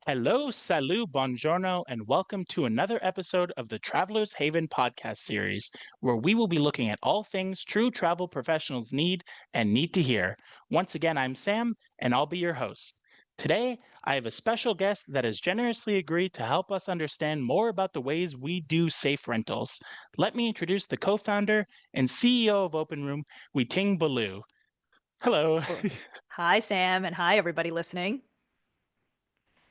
Hello, salut, buongiorno, and welcome to another episode of the Traveler's Haven podcast series, where we will be looking at all things true travel professionals need to hear. Once again, I'm Sam, and I'll be your host. Today, I have a special guest that has generously agreed to help us understand more about the ways we do safe rentals. Let me introduce the co founder and CEO of Openroom, Weiting Bollu. Hello. Well, hi, Sam, and hi, everybody listening.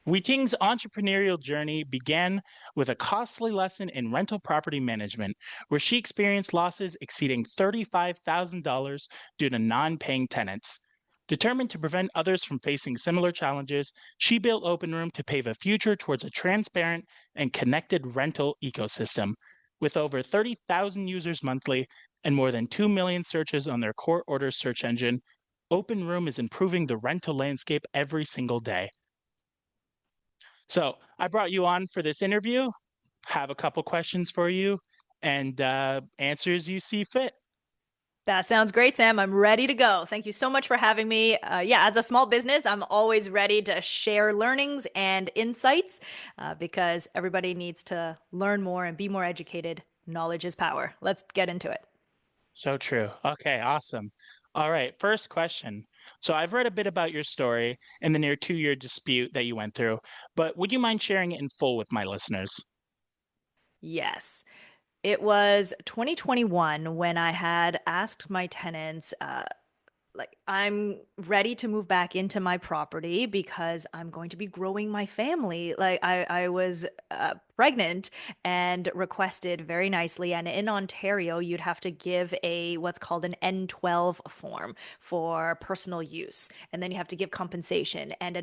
Wei Ting's entrepreneurial journey began with a costly lesson in rental property management, where she experienced losses exceeding $35,000 due to non paying tenants. Determined to prevent others from facing similar challenges, she built OpenRoom to pave a future towards a transparent and connected rental ecosystem. With over 30,000 users monthly and more than 2 million searches on their core order search engine, OpenRoom is improving the rental landscape every single day. So I brought you on for this interview, have a couple questions for you, and answer as you see fit. That sounds great, Sam. I'm ready to go. Thank you so much for having me. Yeah, as a small business, I'm always ready to share learnings and insights because everybody needs to learn more and be more educated. Knowledge is power. Let's get into it. So true. Okay, awesome. All right, first question. So I've read a bit about your story and the near 2 year dispute that you went through, but would you mind sharing it in full with my listeners? Yes. It was 2021 when I had asked my tenants, like I'm ready to move back into my property because I'm going to be growing my family. I was pregnant and requested very nicely. And in Ontario, you'd have to give a what's called an N12 form for personal use. And then you have to give compensation and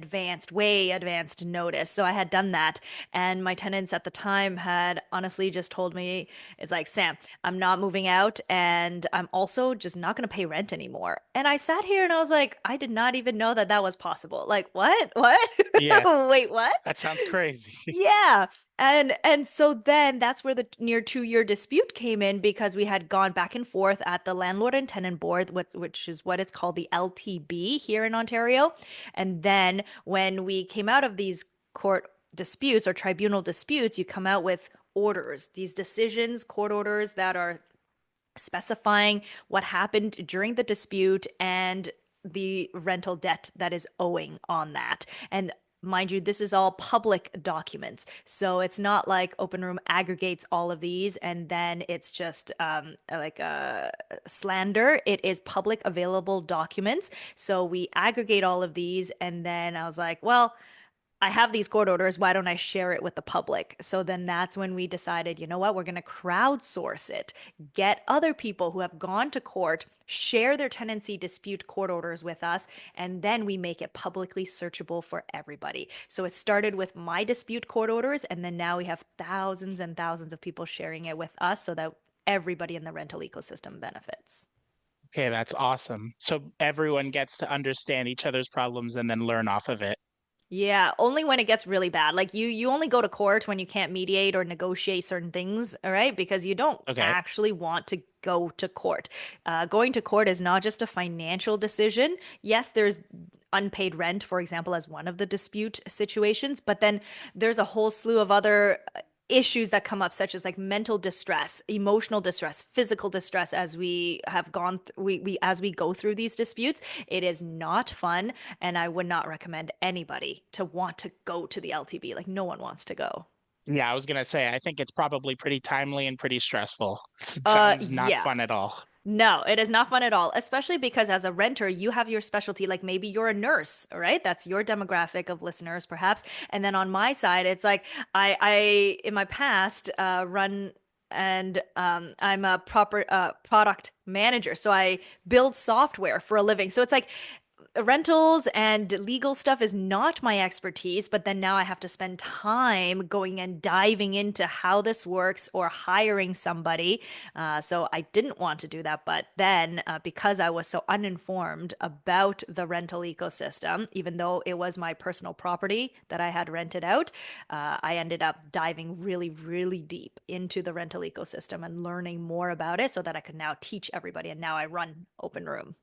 way advanced notice. So I had done that. And my tenants at the time had honestly just told me, it's like, Sam, I'm not moving out and I'm also just not going to pay rent anymore. And I sat here and I was like, I did not even know that that was possible. Like, what? What? Yeah, Wait, what? that sounds crazy. Yeah. And so then that's where the near 2 year dispute came in because we had gone back and forth at the landlord and tenant board, which is what it's called, the LTB here in Ontario. And then when we came out of these court disputes or tribunal disputes, you come out with orders, these decisions, court orders that are specifying what happened during the dispute and the rental debt that is owing on that. And mind you, this is all public documents. So it's not like Open Room aggregates all of these and then it's just like a slander. It is public available documents. So we aggregate all of these. And then I was like, well, I have these court orders. Why don't I share it with the public? So then that's when we decided, you know what, we're going to crowdsource it, get other people who have gone to court, share their tenancy dispute court orders with us, and then we make it publicly searchable for everybody. So it started with my dispute court orders, and then now we have thousands and thousands of people sharing it with us so that everybody in the rental ecosystem benefits. Okay, that's awesome. So everyone gets to understand each other's problems and then learn off of it. Yeah, only when it gets really bad. Like you only go to court when you can't mediate or negotiate certain things, all right? Because you don't Okay. actually want to go to court. Going to court is not just a financial decision. Yes, there's unpaid rent, for example, as one of the dispute situations, but then there's a whole slew of other issues that come up, such as like mental distress, emotional distress, physical distress, as we have gone we as we go through these disputes. It is not fun, and I would not recommend anybody to want to go to the LTB. Like no one wants to go. Yeah, I was gonna say, I think it's probably pretty timely and pretty stressful. It sounds not Yeah. fun at all. No, it is not fun at all, especially because as a renter, you have your specialty. Like maybe you're a nurse, all right? That's your demographic of listeners, perhaps. And then on my side, it's like I in my past, run and I'm a proper product manager. So I build software for a living. So it's like rentals and legal stuff is not my expertise, but then now I have to spend time going and diving into how this works or hiring somebody. So I didn't want to do that. But then because I was so uninformed about the rental ecosystem, even though it was my personal property that I had rented out, I ended up diving really, really deep into the rental ecosystem and learning more about it so that I could now teach everybody. And now I run Open Room.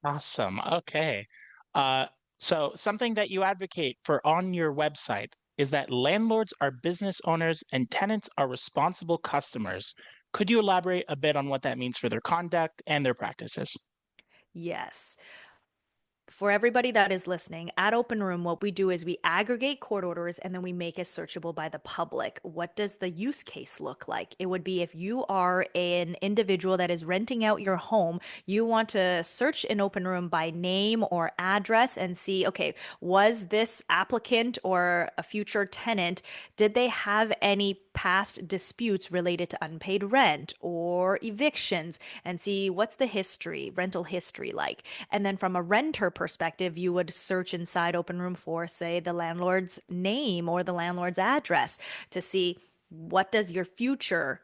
Awesome. Okay. Uh, so something that you advocate for on your website. is that landlords are business owners and tenants are responsible customers. Could you elaborate a bit on what that means for their conduct and their practices? Yes. For everybody that is listening, at Open Room, what we do is we aggregate court orders and then we make it searchable by the public. What does the use case look like? It would be if you are an individual that is renting out your home, you want to search in Open Room by name or address and see, okay, was this applicant or a future tenant, did they have any past disputes related to unpaid rent or evictions, and see what's the history, rental history like. And then from a renter perspective, you would search inside Open Room for, say, the landlord's name or the landlord's address to see what does your future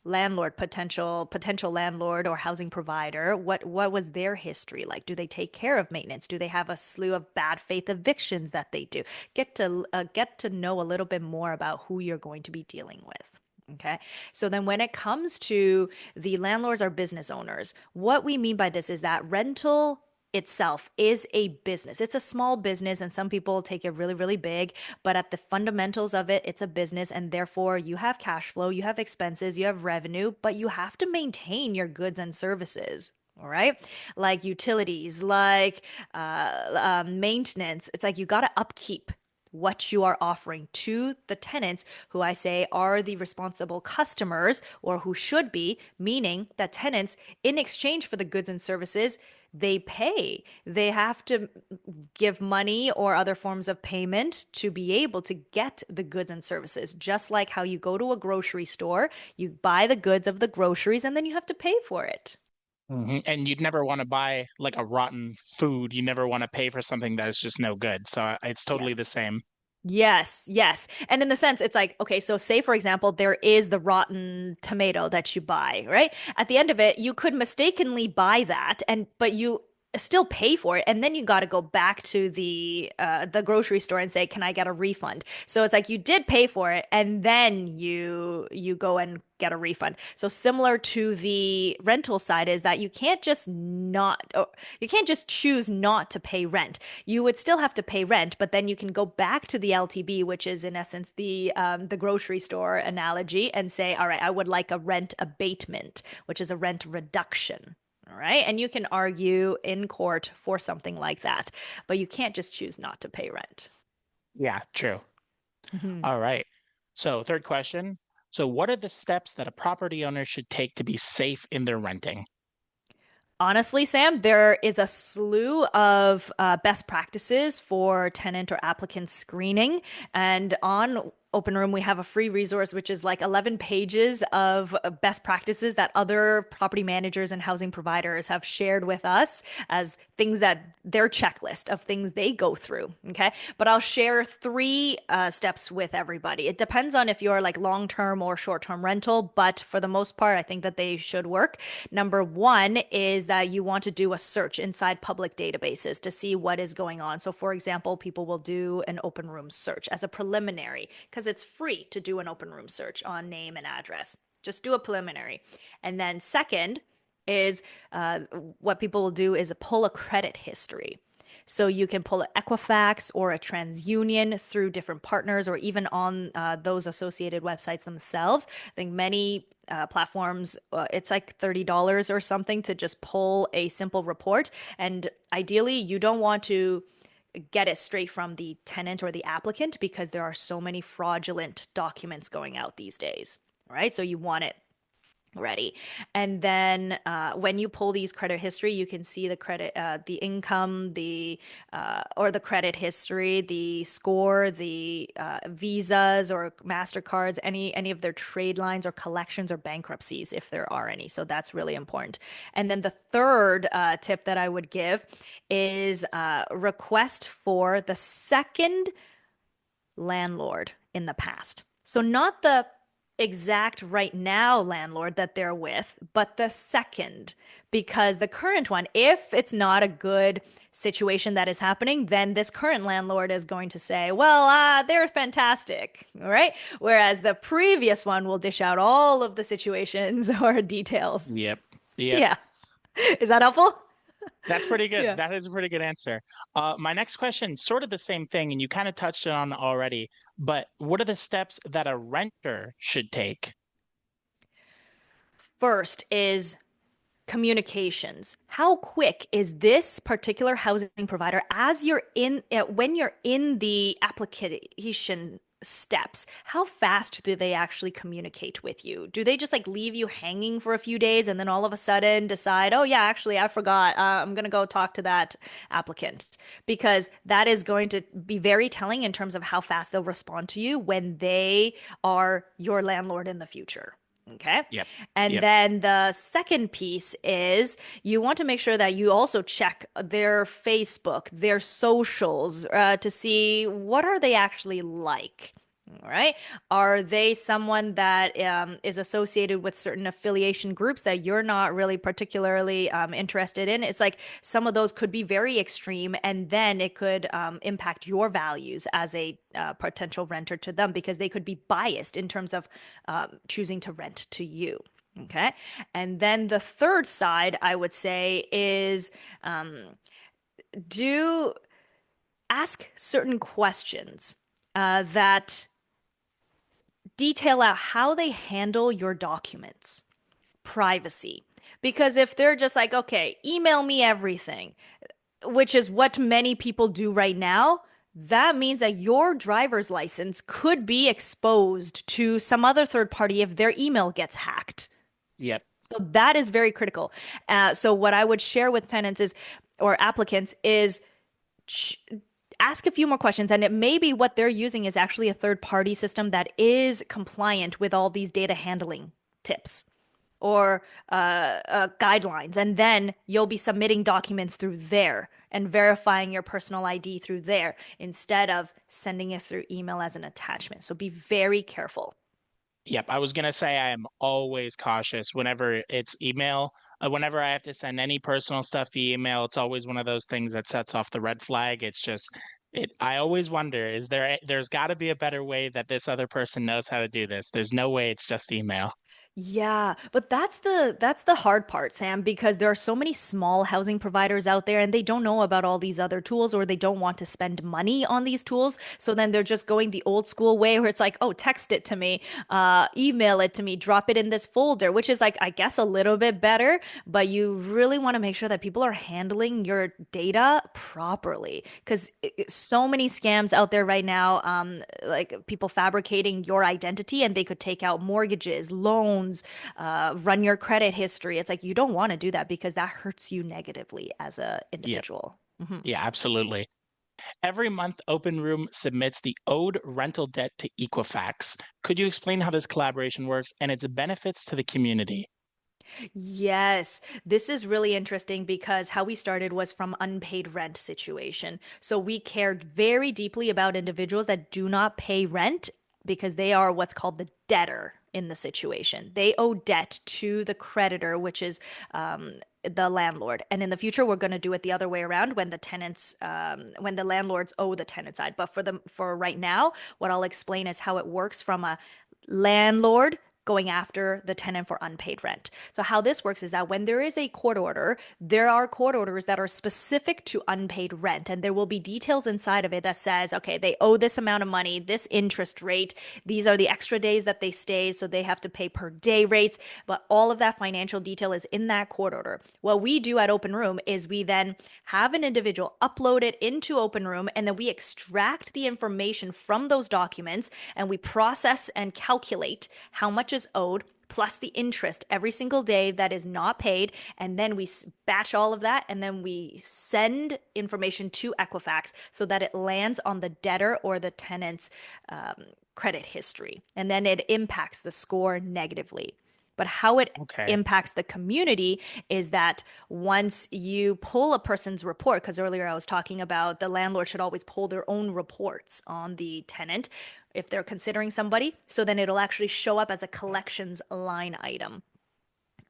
landlord, potential landlord or housing provider, what was their history like? Do they take care of maintenance? Do they have a slew of bad faith evictions that they do? Get to know a little bit more about who you're going to be dealing with. Okay. So then when it comes to the landlords are business owners, what we mean by this is that rental itself is a business. It's a small business, and some people take it really, really big, but at the fundamentals of it, it's a business, and therefore you have cash flow, you have expenses, you have revenue, but you have to maintain your goods and services. All right. Like utilities, like maintenance. It's like you got to upkeep what you are offering to the tenants, who I say are the responsible customers, or who should be, meaning that tenants, in exchange for the goods and services, they pay. They have to give money or other forms of payment to be able to get the goods and services. Just like how you go to a grocery store, you buy the goods of the groceries and then you have to pay for it. And you'd never want to buy like a rotten food. You never want to pay for something that is just no good. So it's totally the Yes. same. Yes, yes. And in the sense, it's like, okay, so say for example, there is the rotten tomato that you buy, right? At the end of it, you could mistakenly buy that and but you still pay for it, and then you got to go back to the grocery store and say, "Can I get a refund?" So it's like you did pay for it and then you go and get a refund. So similar to the rental side is that you can't just choose not to pay rent. You would still have to pay rent, but then you can go back to the LTB, which is in essence the grocery store analogy, and say, all right, I would like a rent abatement, which is a rent reduction. All right. And you can argue in court for something like that, but you can't just choose not to pay rent. Yeah, true. Mhm. All right. So, third question. So, what are the steps that a property owner should take to be safe in their renting? Honestly, Sam, there is a slew of best practices for tenant or applicant screening. And on Open Room, we have a free resource, which is like 11 pages of best practices that other property managers and housing providers have shared with us as things that their checklist of things they go through. Okay. But I'll share three steps with everybody. It depends on if you're like long term or short term rental, but for the most part, I think that they should work. Number one is that you want to do a search inside public databases to see what is going on. So, for example, people will do an open room search as a preliminary because it's free to do an open room search on name and address. Just do a preliminary. And then, second, is what people will do is pull a credit history. So you can pull an Equifax or a TransUnion through different partners or even on those associated websites themselves. I think many platforms, it's like $30 or something to just pull a simple report. And ideally, you don't want to get it straight from the tenant or the applicant because there are so many fraudulent documents going out these days. Right. So you want it ready. And then when you pull these credit history, you can see the credit, the income, the or the credit history, the score, the visas or Mastercards, any of their trade lines or collections or bankruptcies if there are any. So that's really important. And then the third tip that I would give is request for the second landlord in the past. So not the exact right now landlord that they're with, but the second. Because the current one, if it's not a good situation that is happening, then this current landlord is going to say, well, they're fantastic. All right. Whereas the previous one will dish out all of the situations or details. Yep. Yep. Yeah. Is that helpful? That's pretty good. Yeah. That is a pretty good answer. My next question, sort of the same thing, and you kind of touched on it already, but what are the steps that a renter should take? First is communications. How quick is this particular housing provider as you're in when you're in the application steps? How fast do they actually communicate with you? Do they just like leave you hanging for a few days and then all of a sudden decide, oh yeah, actually I forgot. I'm gonna go talk to that applicant because that is going to be very telling in terms of how fast they'll respond to you when they are your landlord in the future. Okay. Yep. And Yep. then the second piece is you want to make sure that you also check their Facebook, their socials, to see what are they actually like. All right. Are they someone that is associated with certain affiliation groups that you're not really particularly interested in? It's like some of those could be very extreme, and then it could impact your values as a potential renter to them because they could be biased in terms of choosing to rent to you. Okay. And then the third side, I would say, is do ask certain questions that detail out how they handle your documents, privacy. Because if they're just like, okay, email me everything, which is what many people do right now, that means that your driver's license could be exposed to some other third party if their email gets hacked. Yep. So that is very critical. So what I would share with tenants is, or applicants is, ch- ask a few more questions, and it may be what they're using is actually a third party system that is compliant with all these data handling tips or guidelines, and then you'll be submitting documents through there and verifying your personal ID through there instead of sending it through email as an attachment. So be very careful. Yep. I was gonna say I am always cautious whenever it's email. Whenever I have to send any personal stuff via email, it's always one of those things that sets off the red flag. It's just it. I always wonder, there's got to be a better way that this other person knows how to do this. There's no way it's just email. Yeah, but that's the hard part, Sam, because there are so many small housing providers out there and they don't know about all these other tools or they don't want to spend money on these tools. So then they're just going the old school way where it's like, oh, text it to me, email it to me, drop it in this folder, which is like, I guess a little bit better, but you really want to make sure that people are handling your data properly because so many scams out there right now, like people fabricating your identity and they could take out mortgages, loans, run your credit history. It's like you don't want to do that because that hurts you negatively as a Yep. individual. Mhm. Yeah, absolutely. Every month, Open Room submits the owed rental debt to Equifax. Could you explain how this collaboration works and its benefits to the community? Yes, this is really interesting because how we started was from unpaid rent situation. So we cared very deeply about individuals that do not pay rent because they are what's called the debtor in the situation. They owe debt to the creditor, which is the landlord. And in the future, we're going to do it the other way around when the tenants, when the landlords owe the tenant side. But for right now, what I'll explain is how it works from a landlord going after the tenant for unpaid rent. So how this works is that when there is a court order, there are court orders that are specific to unpaid rent and there will be details inside of it that says, okay, they owe this amount of money, this interest rate, these are the extra days that they stayed, so they have to pay per day rates, but all of that financial detail is in that court order. What we do at Open Room is we then have an individual upload it into Open Room and then we extract the information from those documents and we process and calculate how much is owed plus the interest every single day that is not paid. And then we batch all of that and then we send information to Equifax so that it lands on the debtor or the tenant's credit history. And then it impacts the score negatively. But how it Okay. impacts the community is that once you pull a person's report, because earlier I was talking about the landlord should always pull their own reports on the tenant if they're considering somebody. So then it'll actually show up as a collections line item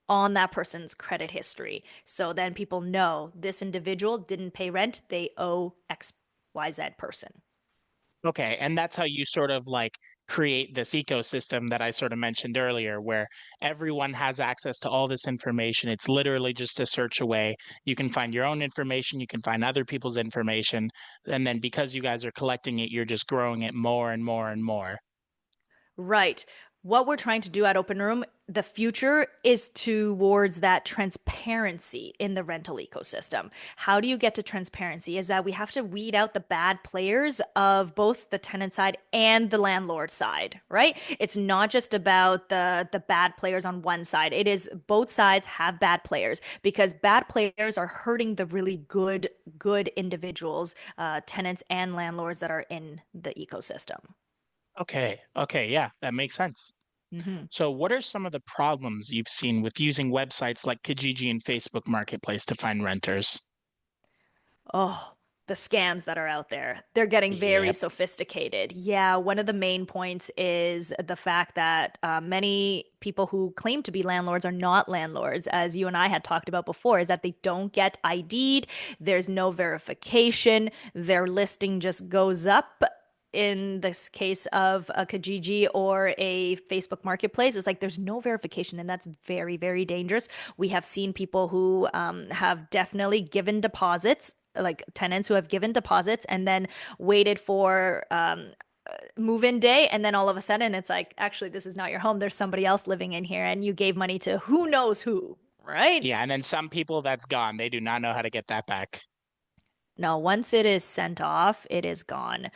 on that person's credit history. So then people know this individual didn't pay rent, they owe XYZ person. Okay, and that's how you sort of like create this ecosystem that I sort of mentioned earlier, where everyone has access to all this information. It's literally just a search away. You can find your own information, you can find other people's information, and then because you guys are collecting it, you're just growing it more and more and more. Right. What we're trying to do at Open Room, the future is towards that transparency in the rental ecosystem. How do you get to transparency? Is that we have to weed out the bad players of both the tenant side and the landlord side, right? It's not just about the bad players on one side. It is both sides have bad players because bad players are hurting the really good individuals, tenants and landlords that are in the ecosystem. Okay, okay, yeah, that makes sense. Mhm. So, what are some of the problems you've seen with using websites like Kijiji and Facebook Marketplace to find renters? Oh, the scams that are out there. They're getting very Yep. sophisticated. Yeah, one of the main points is the fact that many people who claim to be landlords are not landlords, as you and I had talked about before, is that they don't get ID'd, there's no verification, their listing just goes up. In this case of a Kijiji or a Facebook Marketplace, it's like there's no verification, and that's very, very dangerous. We have seen people who have definitely given deposits, like tenants who have given deposits and then waited for move-in day, and then all of a sudden it's like, actually, this is not your home. There's somebody else living in here, and you gave money to who knows who, right? Yeah, and then some people that's gone. They do not know how to get that back. No, once it is sent off, it is gone.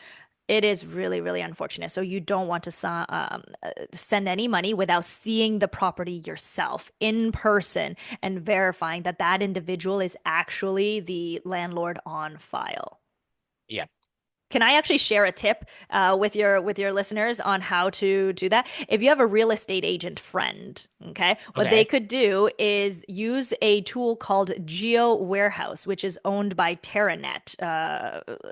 It is really, really unfortunate. So you don't want to send any money without seeing the property yourself in person and verifying that that individual is actually the landlord on file. Yep. Can I actually share a tip with your listeners on how to do that? If you have a real estate agent friend, okay, what they Okay. could do is use a tool called Geo Warehouse, which is owned by Terranet.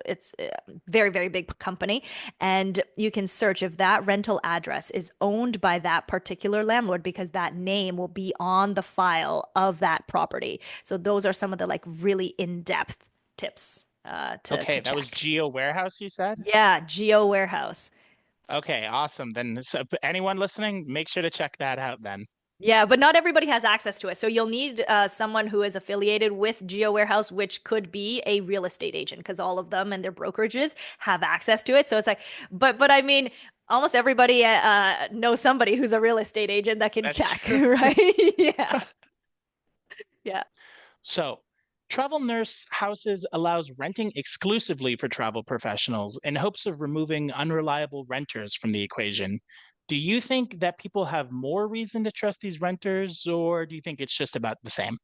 It's a very, very big company, and you can search if that rental address is owned by that particular landlord because that name will be on the file of that property. So those are some of the like really in-depth tips to Okay, that was check. Geo Warehouse, you said? Yeah, Geo Warehouse. Okay, awesome. Then so anyone listening, make sure to check that out then. Yeah, but not everybody has access to it. So you'll need someone who is affiliated with Geo Warehouse, which could be a real estate agent, because all of them and their brokerages have access to it. So it's like, but I mean, almost everybody knows somebody who's a real estate agent that can That's check, true. right? Yeah, yeah. So, travel nurse houses allows renting exclusively for travel professionals in hopes of removing unreliable renters from the equation. Do you think that people have more reason to trust these renters, or do you think it's just about the same?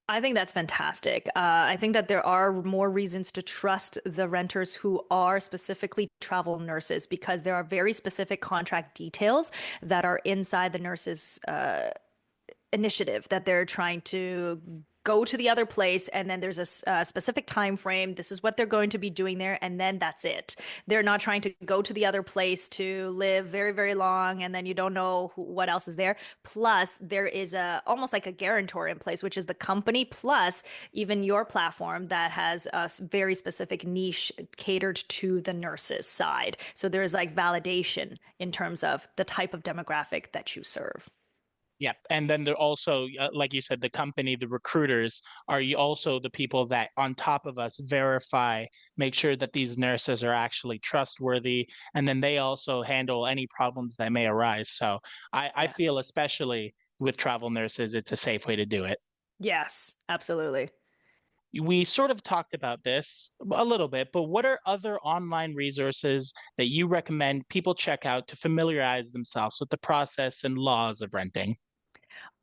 I think that's fantastic. I think that there are more reasons to trust the renters who are specifically travel nurses because there are very specific contract details that are inside the nurses' initiative that they're trying to go to the other place, and then there's a specific time frame. This is what they're going to be doing there, and then that's it. They're not trying to go to the other place to live very, very long, and then you don't know what else is there. Plus there is a almost like a guarantor in place, which is the company plus even your platform that has a very specific niche catered to the nurses side. So there's like validation in terms of the type of demographic that you serve. Yep. And then they're also, like you said, the company, the recruiters also the people that, on top of us, verify, make sure that these nurses are actually trustworthy. And then they also handle any problems that may arise. So I feel, Yes. especially with travel nurses, it's a safe way to do it. Yes, absolutely. We sort of talked about this a little bit, but what are other online resources that you recommend people check out to familiarize themselves with the process and laws of renting?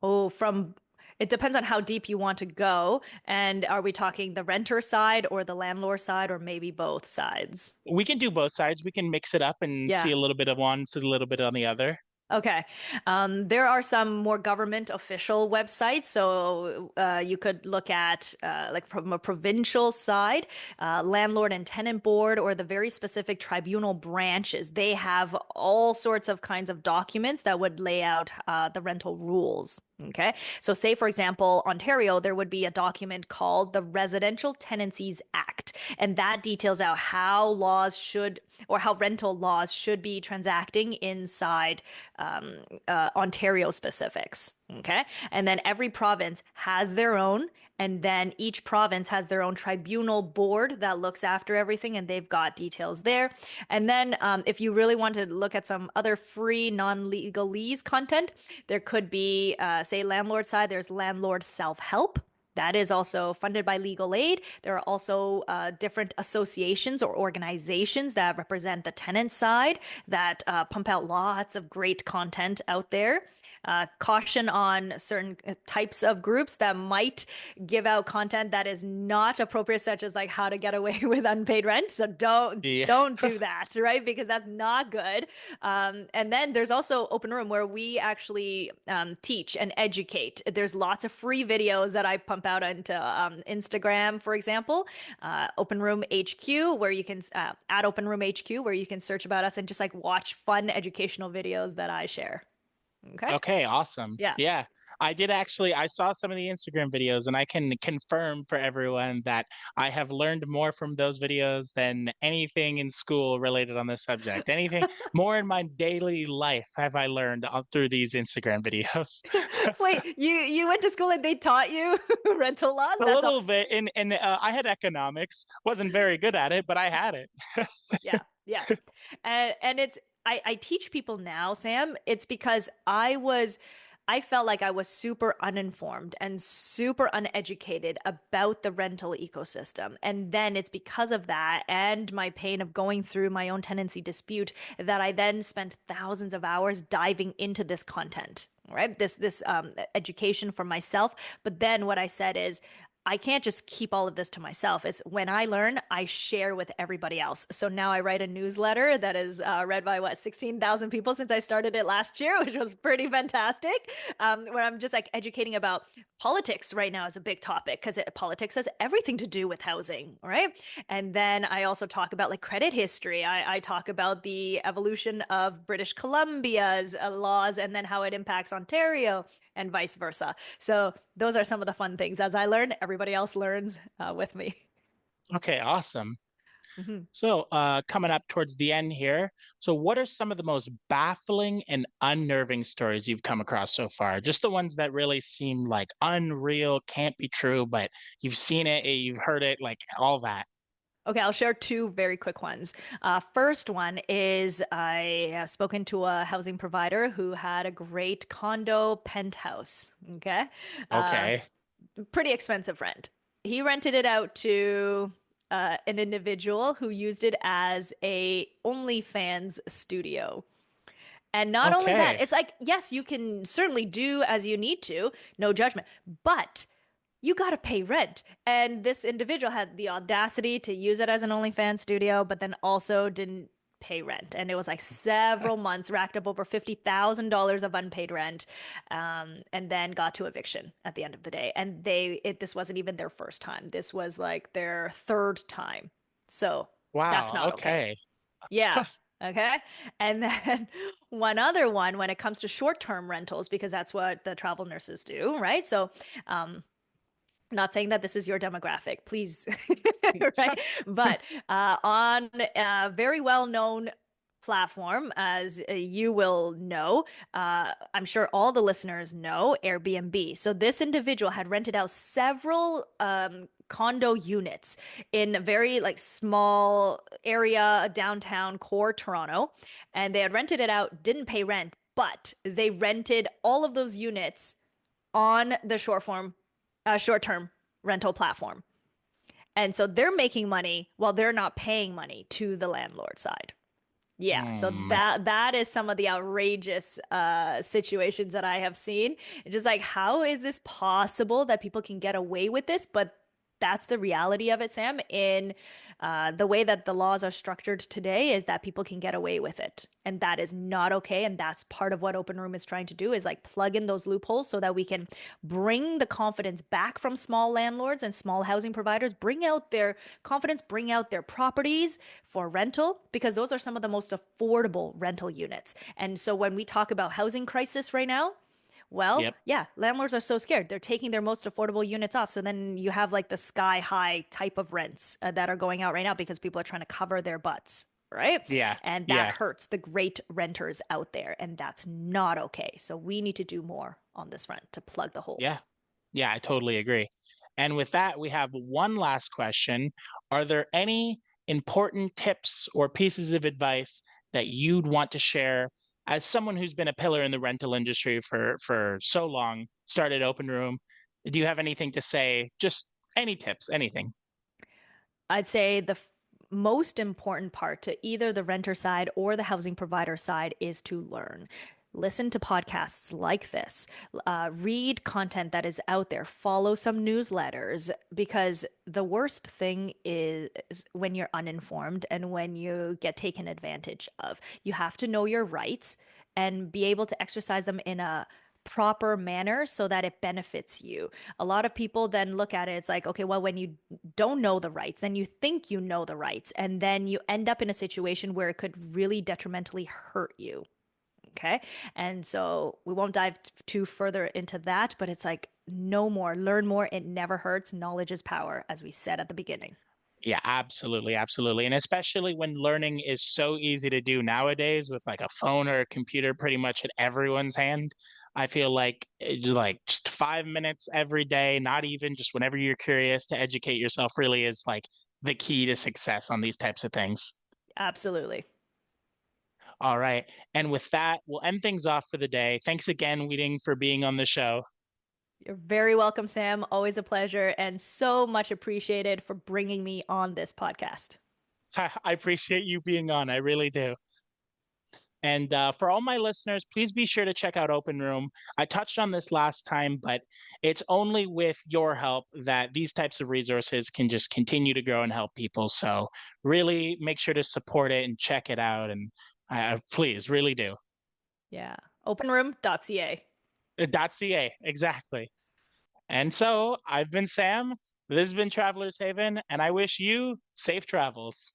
Oh, from it depends on how deep you want to go. And are we talking the renter side or the landlord side or maybe both sides? We can do both sides. We can mix it up and see Yeah. a little bit of one, see a little bit on the other. Okay. There are some more government official websites. So you could look at, like from a provincial side, landlord and tenant board, or the very specific tribunal branches. They have all sorts of kinds of documents that would lay out the rental rules. Okay. So, say, for example, Ontario, there would be a document called the Residential Tenancies Act. And that details out how laws should, or how rental laws should be transacting inside Ontario specifics. Okay. And then every province has their own. And then each province has their own tribunal board that looks after everything, and they've got details there. And then, if you really want to look at some other free non-legalese content, there could be, say, landlord side, there's landlord self-help. That is also funded by legal aid. There are also different associations or organizations that represent the tenant side that pump out lots of great content out there. Caution on certain types of groups that might give out content that is not appropriate, such as like how to get away with unpaid rent. So don't Yeah. don't do that, right? Because that's not good. And then there's also Open Room where we actually teach and educate. There's lots of free videos that I pump out into Instagram, for example. Open Room HQ, where you can at Open Room HQ, where you can search about us and just like watch fun educational videos that I share. Okay. Okay, awesome. Yeah. Yeah, I did actually. I saw some of the Instagram videos, and I can confirm for everyone that I have learned more from those videos than anything in school related on this subject. Anything more in my daily life have I learned through these Instagram videos. Wait, you went to school and they taught you rental laws? A That's little awesome. bit, and I had economics. Wasn't very good at it, but I had it. Yeah, yeah. And it's I teach people now, Sam. It's because I felt like I was super uninformed and super uneducated about the rental ecosystem. And then it's because of that and my pain of going through my own tenancy dispute that I then spent thousands of hours diving into this content, right? This education for myself. But then what I said is I can't just keep all of this to myself. It's when I learn, I share with everybody else. So now I write a newsletter that is read by what, 16,000 people since I started it last year, which was pretty fantastic. Where I'm just like educating about politics right now is a big topic because politics has everything to do with housing, right? And then I also talk about like credit history. I talk about the evolution of British Columbia's laws and then how it impacts Ontario and vice versa. So those are some of the fun things. As I learn, everybody else learns with me. Okay, awesome. Mhm. So, coming up towards the end here. So, what are some of the most baffling and unnerving stories you've come across so far? Just the ones that really seem like unreal, can't be true, but you've seen it, you've heard it, like all that. Okay, I'll share two very quick ones. First one is I have spoken to a housing provider who had a great condo penthouse. Okay. Uh, Okay. Pretty expensive rent. He rented it out to an individual who used it as a OnlyFans studio. And not only that, Okay. it's like, yes, you can certainly do as you need to, no judgment, but you got to pay rent. And this individual had the audacity to use it as an OnlyFans studio, but then also didn't pay rent. And it was like several months, racked up over $50,000 of unpaid rent, and then got to eviction at the end of the day. And this wasn't even their first time. This was like their third time. So that's Wow. not okay. Okay. Yeah. Okay. And then one other one when it comes to short-term rentals, because that's what the travel nurses do, right? So, not saying that this is your demographic, please, right? But on a very well-known platform, as you will know, I'm sure all the listeners know, Airbnb. So this individual had rented out several condo units in a very like small area, downtown core Toronto, and they had rented it out, didn't pay rent, but they rented all of those units on the short-term rental platform. And so they're making money while they're not paying money to the landlord side. Yeah, so Hmm. that is some of the outrageous situations that I have seen. It's just like, how is this possible that people can get away with this? But that's the reality of it, Sam. In the way that the laws are structured today, is that people can get away with it, and that is not okay. And that's part of what Open Room is trying to do is like plug in those loopholes so that we can bring the confidence back from small landlords and small housing providers, bring out their confidence, bring out their properties for rental, because those are some of the most affordable rental units. And so when we talk about housing crisis right now, Well, Yep. yeah, landlords are so scared. They're taking their most affordable units off. So then you have like the sky high type of rents that are going out right now because people are trying to cover their butts, right? Yeah. And that Yeah. hurts the great renters out there. And that's not okay. So we need to do more on this front to plug the Yeah. holes. Yeah, I totally agree. And with that, we have one last question. Are there any important tips or pieces of advice that you'd want to share as someone who's been a pillar in the rental industry for so long, started Open Room? Do you have anything to say? Just any tips, anything. I'd say the most important part to either the renter side or the housing provider side is to learn. Listen to podcasts like this, read content that is out there, follow some newsletters, because the worst thing is when you're uninformed and when you get taken advantage of. You have to know your rights and be able to exercise them in a proper manner so that it benefits you. A lot of people then look at it, it's like, okay, well, when you don't know the rights, then you think you know the rights, and then you end up in a situation where it could really detrimentally hurt you. Okay. And so we won't dive too further into that, but it's like, no more, learn more. It never hurts. Knowledge is power, as we said at the beginning. Yeah, absolutely, absolutely. And especially when learning is so easy to do nowadays with like a phone or a computer pretty much at everyone's hand. I feel like like just 5 minutes every day, not even just whenever you're curious to educate yourself really is like the key to success on these types of things. Absolutely. All right. And with that, we'll end things off for the day. Thanks again, Weeding, for being on the show. You're very welcome, Sam. Always a pleasure and so much appreciated for bringing me on this podcast. I appreciate you being on. I really do. And for all my listeners, please be sure to check out Open Room. I touched on this last time, but it's only with your help that these types of resources can just continue to grow and help people. So really make sure to support it and check it out. And please, really do. Yeah. Openroom.ca. .ca, exactly. And so I've been Sam. This has been Traveler's Haven, and I wish you safe travels.